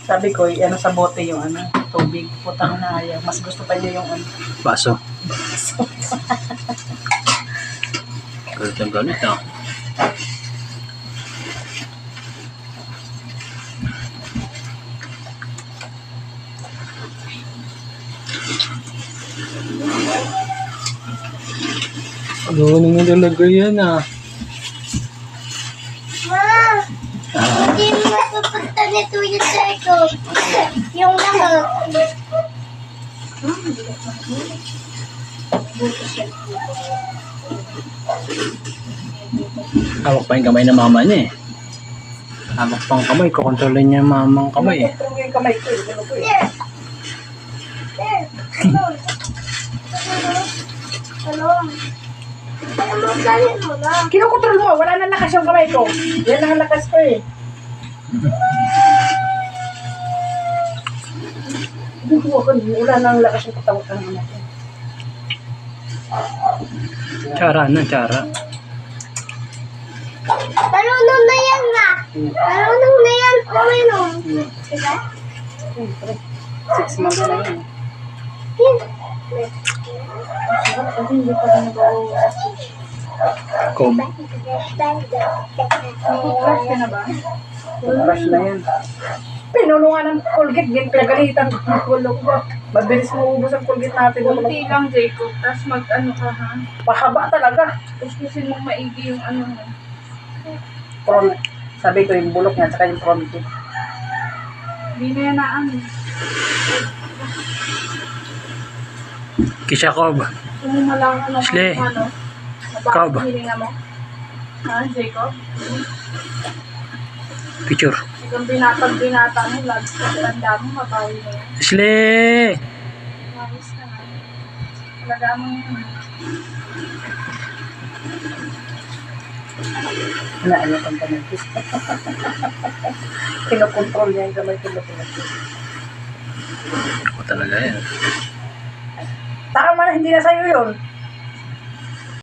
Sabi ko, ano sa bote yung ano, tubig. Putang na ayaw. Mas gusto pa niya yung ano. Baso. Galit ang galit ah. Ano mo talaga yan ah. Hindi mo mapupunta nito yung circle. Yung lahat. Hawak pa yung kamay ng mama niya eh. Hawak pang kamay, kukontrolin niya yung mamang kamay eh. Kontrol yung kamay ko. Ano ko eh. Kinokontrol mo. Wala na lakas yung kamay ko. Yan ang lakas ko eh. Wala na ang lakas yung katawan ng anak ko. Tsara na, tsara. Marunong na yan na. Marunong na yan. Uminom. Diba? Siyempre. 6 months na yun. Hindi pa rin Kom. Brush ka na ba? Brush na yan. Pinulungan ng Colgate, din pinagalitan ko ng kulog ko. Mabilis mo ubos ang Colgate natin. Kunti lang, Jacob. Tapos mag-ano ka, ha? Pahaba talaga. Gustusin mong maigi yung ano mo. Prom, sabi ko yung bulok niya, saka yung prompt. Hindi na yan na ano. Kishakob. Sumumala ka naman Sle. ano. Cob. Hilinga mo. Ha, Jacob? Picture. Ikaw binata mo, lagi sa tanda mo, mabawi mo yan. Sle! Maris ka na. Talaga mo yun. Ano pang panagkis. Kinokontrol niya yung gamay ko na pinagkis. Ako talaga yan. Tama na, hindi na sa'yo yun.